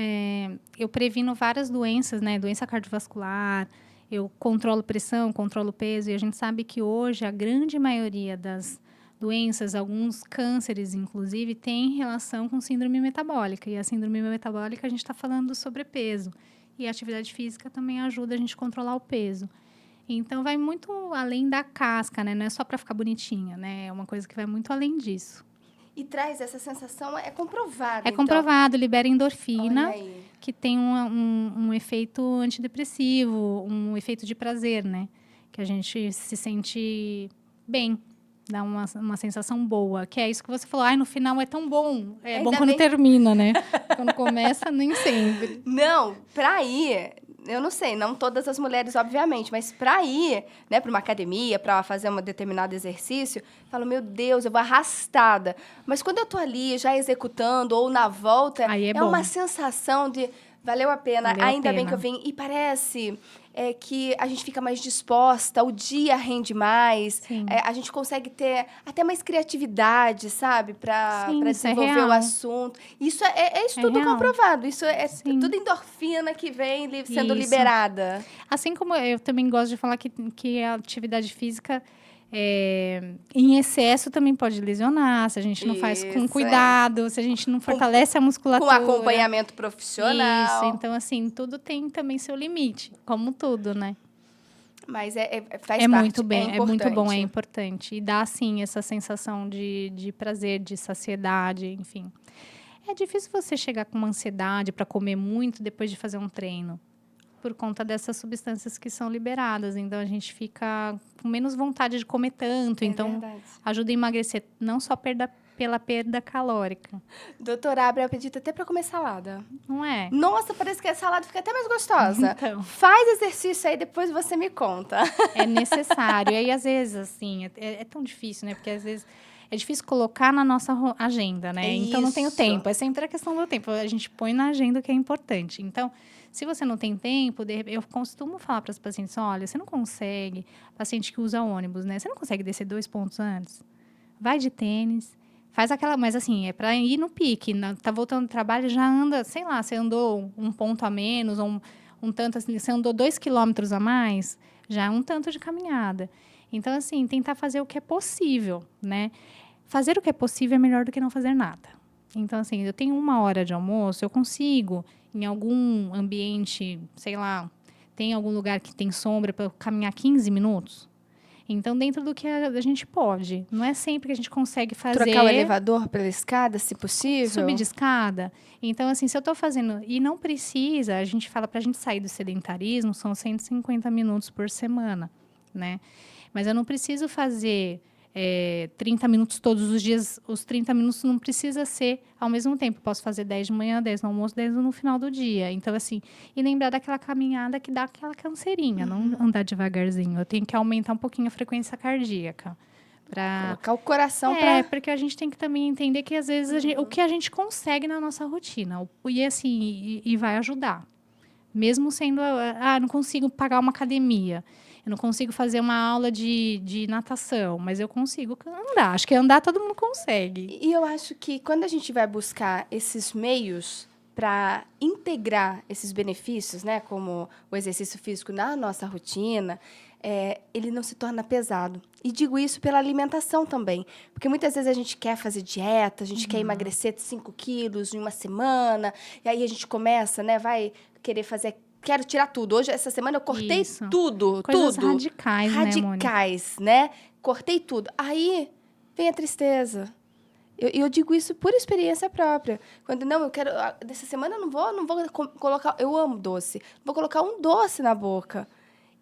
eu previno várias doenças, né? Doença cardiovascular, eu controlo pressão, controlo peso. E a gente sabe que hoje a grande maioria das doenças, alguns cânceres, inclusive, tem relação com síndrome metabólica. E a síndrome metabólica, a gente está falando do sobrepeso. E a atividade física também ajuda a gente a controlar o peso. Então, vai muito além da casca, né? Não é só para ficar bonitinha, né? É uma coisa que vai muito além disso. E traz essa sensação, é comprovado. É comprovado, libera endorfina, Olha aí. que tem um efeito antidepressivo, um efeito de prazer, né? Que a gente se sente bem, dá uma sensação boa. Que é isso que você falou, no final é tão bom. É Ainda bom quando bem. termina, né? Quando começa, nem sempre. Não, para ir, eu não sei, não todas as mulheres, obviamente, mas para ir, né, para uma academia, para fazer um determinado exercício, eu falo, meu Deus, eu vou arrastada. Mas quando eu tô ali já executando ou na volta, Aí é bom. uma sensação de valeu a pena, Valeu a ainda bem pena. que eu vim. E parece que a gente fica mais disposta, o dia rende mais, Sim. A gente consegue ter até mais criatividade, sabe? Para Sim, isso é desenvolver o real. assunto. Isso é estudo real. comprovado. Isso é Sim. tudo endorfina que vem sendo Isso. liberada. Assim como eu também gosto de falar que a atividade física em excesso também pode lesionar, se a gente não faz com Isso, cuidado, se a gente não fortalece a musculatura. Com acompanhamento profissional. Isso, então assim, tudo tem também seu limite, como tudo, né? Mas faz É parte, muito bem, é muito bom, é importante. importante. E dá, sim, essa sensação de prazer, de saciedade, enfim. É difícil você chegar com uma ansiedade para comer muito depois de fazer um treino, por conta dessas substâncias que são liberadas. Então, a gente fica com menos vontade de comer tanto. Então, verdade. ajuda a emagrecer, não só pela perda calórica. Doutora, abre o apetite até para comer salada. Não é? Nossa, parece que a salada fica até mais gostosa. Então. Faz exercício aí, depois você me conta. É necessário. E aí, às vezes, assim, é tão difícil, né? Porque, às vezes, é difícil colocar na nossa agenda, né? Então, não tenho Isso. tempo. É sempre a questão do tempo. A gente põe na agenda o que é importante. Então, se você não tem tempo, eu costumo falar para as pacientes, olha, você não consegue, paciente que usa ônibus, né? Você não consegue descer 2 pontos antes? Vai de tênis, faz aquela... Mas, assim, é para ir no pique. Tá voltando do trabalho, já anda, sei lá, você andou 1 ponto a menos, ou um tanto assim, você andou 2 quilômetros a mais, já é um tanto de caminhada. Então, assim, tentar fazer o que é possível, né? Fazer o que é possível é melhor do que não fazer nada. Então, assim, eu tenho 1 hora de almoço, eu consigo, em algum ambiente, sei lá, tem algum lugar que tem sombra para eu caminhar 15 minutos? Então, dentro do que a gente pode. Não é sempre que a gente consegue fazer... Trocar o elevador pela escada, se possível. Subir de escada. Então, assim, se eu estou fazendo... E não precisa, a gente fala para a gente sair do sedentarismo, são 150 minutos por semana, né? Mas eu não preciso fazer 30 minutos todos os dias, os 30 minutos não precisa ser ao mesmo tempo. Posso fazer 10 de manhã, 10 no almoço, 10 no final do dia. Então, assim, e lembrar daquela caminhada que dá aquela canseirinha, não andar devagarzinho. Eu tenho que aumentar um pouquinho a frequência cardíaca. Colocar o coração para... Porque a gente tem que também entender que, às vezes, o que a gente consegue na nossa rotina. E, assim, e vai ajudar. Mesmo sendo... não consigo pagar uma academia. Eu não consigo fazer uma aula de natação, mas eu consigo andar. Acho que andar todo mundo consegue. E eu acho que quando a gente vai buscar esses meios para integrar esses benefícios, né, como o exercício físico na nossa rotina, ele não se torna pesado. E digo isso pela alimentação também. Porque muitas vezes a gente quer fazer dieta, a gente quer emagrecer 5 quilos em uma semana, e aí a gente começa, né, vai querer fazer... Quero tirar tudo. Hoje, essa semana, eu cortei tudo. Coisas tudo. radicais, Radicais, né? Cortei tudo. Aí, vem a tristeza. Eu digo isso por experiência própria. Quando, não, eu quero... Dessa semana, eu não vou colocar... Eu amo doce. Vou colocar um doce na boca.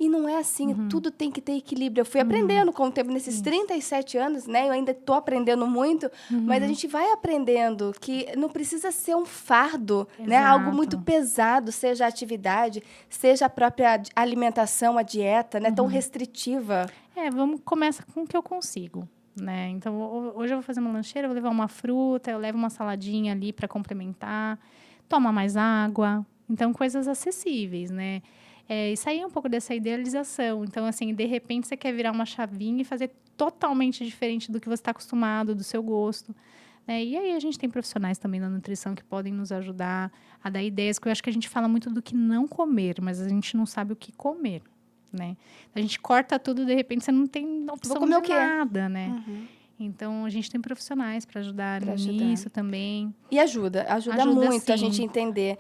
E não é assim, tudo tem que ter equilíbrio. Eu fui aprendendo com o tempo, nesses 37 anos, né? Eu ainda estou aprendendo muito, mas a gente vai aprendendo que não precisa ser um fardo, né? Algo muito pesado, seja a atividade, seja a própria alimentação, a dieta, né? Tão restritiva. Vamos começar com o que eu consigo, né? Então, hoje eu vou fazer uma lancheira, eu vou levar uma fruta, eu levo uma saladinha ali para complementar, toma mais água. Então, coisas acessíveis, né? E sair um pouco dessa idealização. Então, assim, de repente, você quer virar uma chavinha e fazer totalmente diferente do que você está acostumado, do seu gosto. Né? E aí, a gente tem profissionais também na nutrição que podem nos ajudar a dar ideias, que eu acho que a gente fala muito do que não comer, mas a gente não sabe o que comer, né? A gente corta tudo, de repente, você não tem opção de nada, né? Então, a gente tem profissionais para ajudar nisso também. E ajuda muito sim. A gente entender.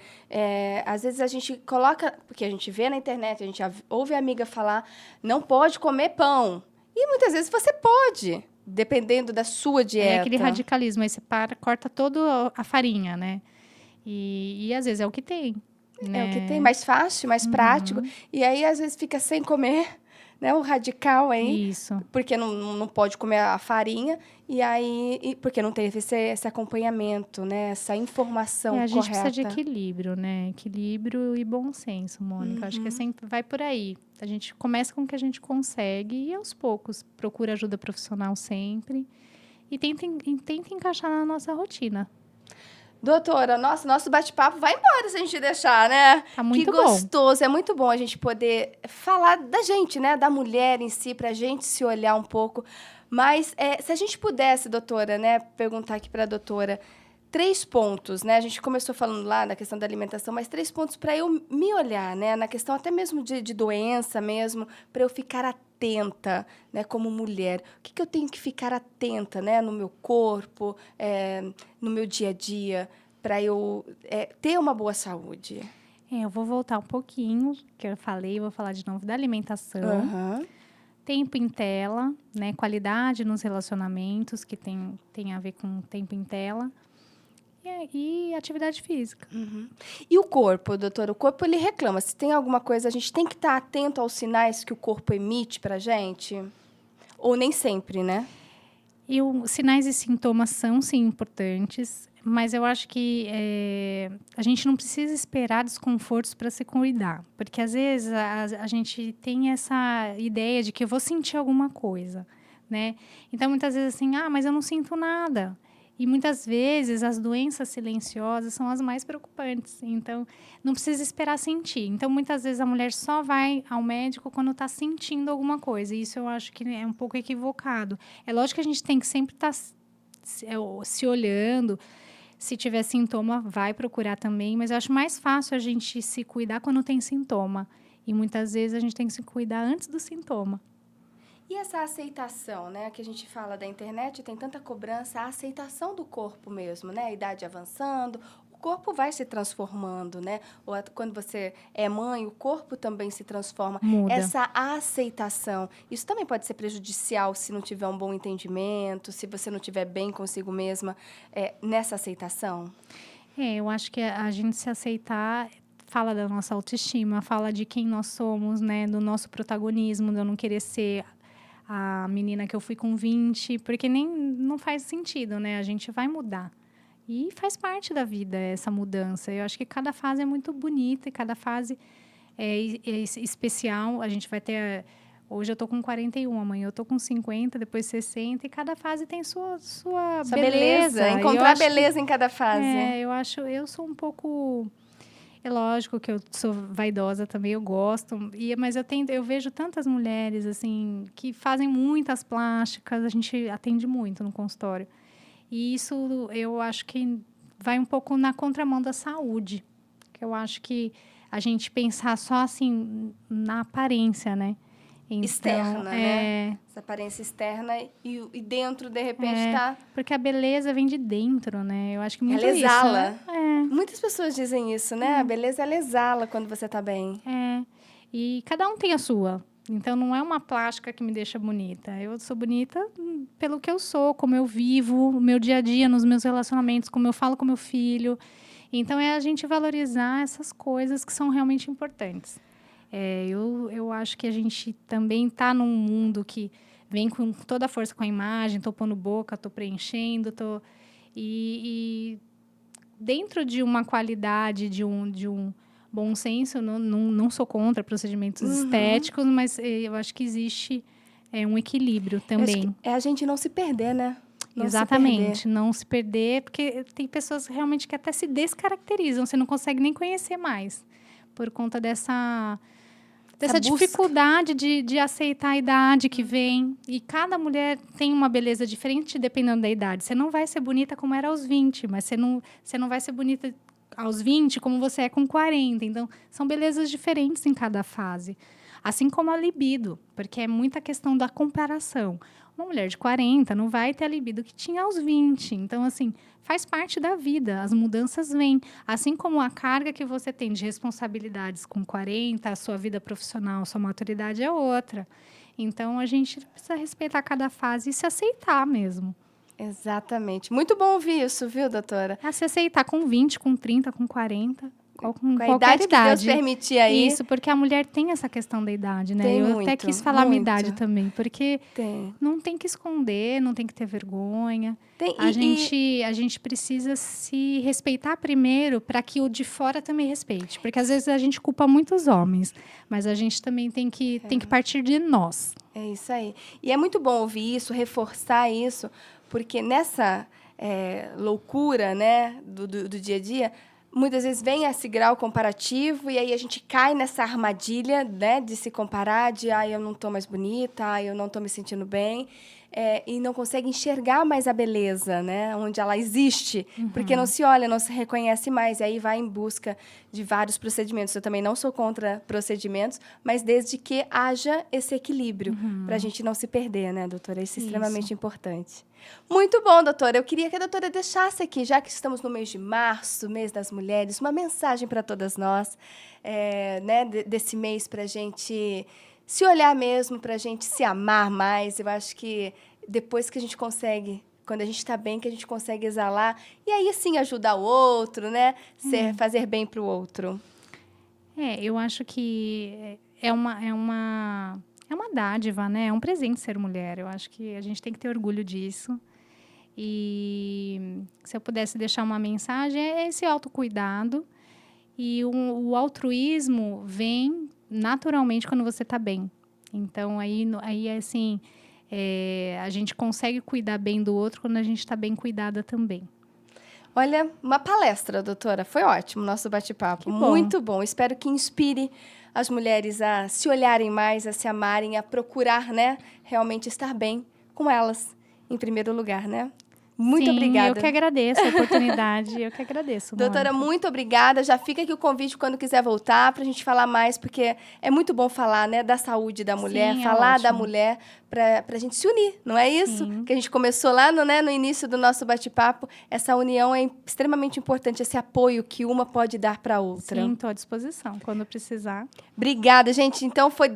Às vezes, a gente coloca... Porque a gente vê na internet, a gente ouve a amiga falar, não pode comer pão. E muitas vezes você pode, dependendo da sua dieta. É aquele radicalismo. Aí você corta toda a farinha, né? E às vezes é o que tem. Né? É o que tem, mais fácil, mais prático. E aí, às vezes, fica sem comer... Né, o radical aí, porque não pode comer a farinha, e aí porque não teve esse acompanhamento, né, essa informação correta. A gente precisa de equilíbrio, né? Equilíbrio e bom senso, Mônica. Acho que sempre vai por aí. A gente começa com o que a gente consegue e, aos poucos, procura ajuda profissional sempre e tenta encaixar na nossa rotina. Doutora, nosso bate-papo vai embora se a gente deixar, né? Tá muito bom. Que gostoso. É muito bom a gente poder falar da gente, né? Da mulher em si, pra gente se olhar um pouco. Mas se a gente pudesse, doutora, né? Perguntar aqui pra doutora 3 pontos, né? A gente começou falando lá na questão da alimentação, mas 3 pontos para eu me olhar, né? Na questão até mesmo de doença mesmo, para eu ficar atenta, né? Como mulher. O que eu tenho que ficar atenta, né? No meu corpo, no meu dia a dia, para eu ter uma boa saúde. Eu vou voltar um pouquinho, que eu falei, vou falar de novo da alimentação. Tempo em tela, né? Qualidade nos relacionamentos, que tem a ver com tempo em tela. E atividade física. E o corpo, doutora? O corpo, ele reclama. Se tem alguma coisa, a gente tem que estar atento aos sinais que o corpo emite pra gente? Ou nem sempre, né? E os sinais e sintomas são, sim, importantes. Mas eu acho que a gente não precisa esperar desconfortos para se cuidar. Porque, às vezes, a gente tem essa ideia de que eu vou sentir alguma coisa, né? Então, muitas vezes, assim, mas eu não sinto nada. E, muitas vezes, as doenças silenciosas são as mais preocupantes. Então, não precisa esperar sentir. Então, muitas vezes, a mulher só vai ao médico quando está sentindo alguma coisa. E isso eu acho que é um pouco equivocado. É lógico que a gente tem que sempre estar se olhando. Se tiver sintoma, vai procurar também. Mas eu acho mais fácil a gente se cuidar quando tem sintoma. E, muitas vezes, a gente tem que se cuidar antes do sintoma. E essa aceitação, né, que a gente fala da internet, tem tanta cobrança, a aceitação do corpo mesmo, né, a idade avançando, o corpo vai se transformando, né, ou quando você é mãe, o corpo também se transforma. Muda. Essa aceitação, isso também pode ser prejudicial se não tiver um bom entendimento, se você não estiver bem consigo mesma nessa aceitação? Eu acho que a gente se aceitar fala da nossa autoestima, fala de quem nós somos, né, do nosso protagonismo, de eu não querer ser a menina que eu fui com 20, porque não faz sentido, né? A gente vai mudar. E faz parte da vida essa mudança. Eu acho que cada fase é muito bonita e cada fase é especial. A gente vai ter... Hoje eu tô com 41, amanhã eu tô com 50, depois 60. E cada fase tem sua beleza. Encontrar beleza em cada fase. Eu sou um pouco... É lógico que eu sou vaidosa também, eu gosto. Mas eu vejo tantas mulheres, assim, que fazem muitas plásticas. A gente atende muito no consultório. E isso, eu acho que vai um pouco na contramão da saúde. Que eu acho que a gente pensar só, assim, na aparência, né? Então, externa, né? Essa aparência externa e dentro, de repente, tá... Porque a beleza vem de dentro, né? Eu acho que muito ela exala. Isso, né? Muitas pessoas dizem isso, né? A beleza, ela exala quando você tá bem. E cada um tem a sua. Então, não é uma plástica que me deixa bonita. Eu sou bonita pelo que eu sou, como eu vivo, o meu dia a dia, nos meus relacionamentos, como eu falo com meu filho. Então, é a gente valorizar essas coisas que são realmente importantes. Eu acho que a gente também está num mundo que vem com toda a força com a imagem, estou pondo boca, estou preenchendo, e dentro de uma qualidade, de um bom senso, não sou contra procedimentos estéticos, mas eu acho que existe um equilíbrio também. É a gente não se perder, né? Exatamente, não se perder, porque tem pessoas realmente que até se descaracterizam, você não consegue nem conhecer mais, por conta dessa dificuldade de aceitar a idade que vem. E cada mulher tem uma beleza diferente dependendo da idade. Você não vai ser bonita como era aos 20, mas você não vai ser bonita aos 20 como você é com 40. Então, são belezas diferentes em cada fase. Assim como a libido, porque é muita questão da comparação. Uma mulher de 40 não vai ter a libido que tinha aos 20. Então, assim, faz parte da vida. As mudanças vêm. Assim como a carga que você tem de responsabilidades com 40, a sua vida profissional, a sua maturidade é outra. Então, a gente precisa respeitar cada fase e se aceitar mesmo. Exatamente. Muito bom ouvir isso, viu, doutora? Se aceitar com 20, com 30, com 40... Com a idade que Deus permitir aí. Isso, porque a mulher tem essa questão da idade, né? Eu até quis falar a minha idade também, porque não tem que esconder, não tem que ter vergonha. A gente precisa se respeitar primeiro para que o de fora também respeite. Porque às vezes a gente culpa muitos homens, mas a gente também tem que partir de nós. É isso aí. E é muito bom ouvir isso, reforçar isso, porque nessa loucura, né, do dia a dia, muitas vezes vem esse grau comparativo e aí a gente cai nessa armadilha, né, de se comparar, de eu não estou mais bonita, eu não estou me sentindo bem, e não consegue enxergar mais a beleza, né, onde ela existe, porque não se olha, não se reconhece mais, e aí vai em busca de vários procedimentos. Eu também não sou contra procedimentos, mas desde que haja esse equilíbrio, para a gente não se perder, né, doutora? Isso é extremamente importante. Muito bom, doutora. Eu queria que a doutora deixasse aqui, já que estamos no mês de março, mês das mulheres, uma mensagem para todas nós, né, desse mês, para a gente se olhar mesmo, para a gente se amar mais. Eu acho que depois que a gente consegue, quando a gente está bem, que a gente consegue exalar, e aí sim ajudar o outro, né, fazer bem para o outro. Eu acho que é uma dádiva, né? É um presente ser mulher. Eu acho que a gente tem que ter orgulho disso. E se eu pudesse deixar uma mensagem, é esse autocuidado. E o altruísmo vem naturalmente quando você está bem. Então, aí assim, a gente consegue cuidar bem do outro quando a gente está bem cuidada também. Olha, uma palestra, doutora. Foi ótimo o nosso bate-papo. Muito bom. Espero que inspire as mulheres a se olharem mais, a se amarem, a procurar, né, realmente estar bem com elas, em primeiro lugar, né? Muito obrigada. Eu que agradeço a oportunidade, eu que agradeço, doutora, muito obrigada. Já fica aqui o convite quando quiser voltar para a gente falar mais, porque é muito bom falar, né, da saúde da mulher, falar da mulher, para a gente se unir, não é isso? Que a gente começou lá no início do nosso bate-papo. Essa união é extremamente importante, esse apoio que uma pode dar para a outra. Sim, estou à disposição, quando precisar. Obrigada, gente. Então, foi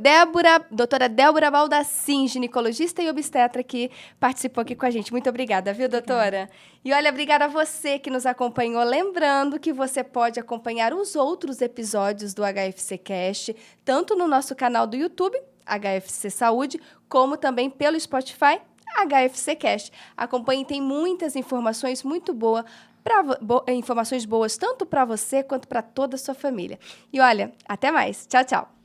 doutora Débora Baldassin, ginecologista e obstetra, que participou aqui com a gente. Muito obrigada, viu, doutora? E olha, obrigada a você que nos acompanhou. Lembrando que você pode acompanhar os outros episódios do HFC Cast, tanto no nosso canal do YouTube HFC Saúde, como também pelo Spotify, HFC Cast. Acompanhe, tem muitas informações muito boas, informações boas tanto para você quanto para toda a sua família. E olha, até mais. Tchau, tchau.